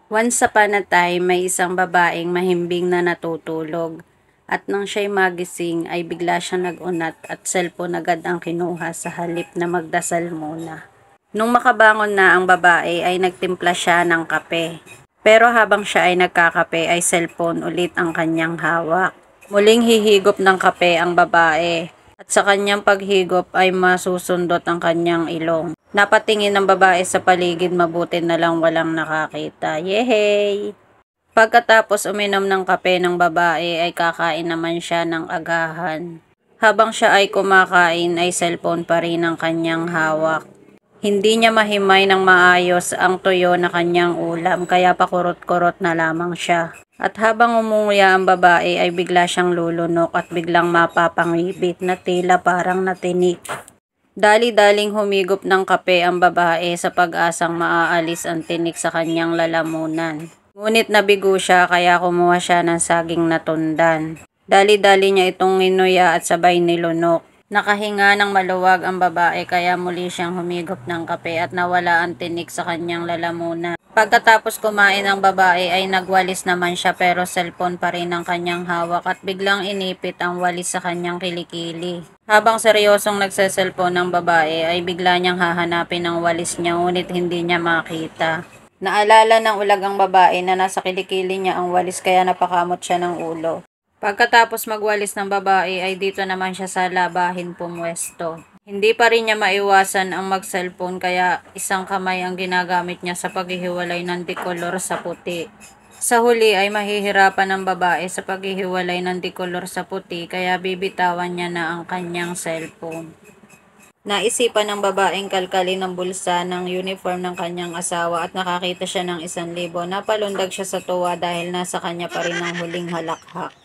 Once upon a time, may isang babaeng mahimbing na natutulog. At nang siya'y magising ay bigla siyang nag-unat at cellphone agad ang kinuha sa halip na magdasal muna. Nung makabangon na ang babae ay nagtimpla siya ng kape. Pero habang siya ay nagkakape ay cellphone ulit ang kanyang hawak. Muling hihigop ng kape ang babae at sa kanyang paghigop ay masusundot ang kanyang ilong. Napatingin ng babae sa paligid, mabuti na lang walang nakakita. Yehey! Pagkatapos uminom ng kape ng babae ay kakain naman siya ng agahan. Habang siya ay kumakain ay cellphone pa rin ang kanyang hawak. Hindi niya mahimay ng maayos ang tuyo na kanyang ulam kaya pakurot-kurot na lamang siya. At habang umunguya ang babae ay bigla siyang lulunok at biglang mapapangibit na tila parang natinik. Dali-daling humigop ng kape ang babae sa pag-asang maaalis ang tinik sa kanyang lalamunan. Ngunit nabigo siya kaya kumuha siya ng saging na tundan. Dali-dali niya itong inuya at sabay nilunok. Nakahinga ng maluwag ang babae kaya muli siyang humigop ng kape at nawala ang tinik sa kanyang lalamunan. Pagkatapos kumain ang babae ay nagwalis naman siya pero cellphone pa rin ang kanyang hawak at biglang inipit ang walis sa kanyang kilikili. Habang seryosong nagse-cellphone ng babae ay bigla niyang hahanapin ang walis niya ngunit hindi niya makita. Naalala ng ulag ang babae na nasa kilikili niya ang walis kaya napakamot siya ng ulo. Pagkatapos magwalis ng babae ay dito naman siya sa labahin pumwesto. Hindi pa rin niya maiwasan ang mag-cellphone kaya isang kamay ang ginagamit niya sa paghihiwalay ng dikolor sa puti. Sa huli ay mahihirapan ang babae sa paghihiwalay ng dikolor sa puti kaya bibitawan niya na ang kanyang cellphone. Naisipan ng babaeng kalkalin ng bulsa ng uniform ng kanyang asawa at nakakita siya ng 1,000. Napalundag siya sa tuwa dahil nasa kanya pa rin ang huling halakhak.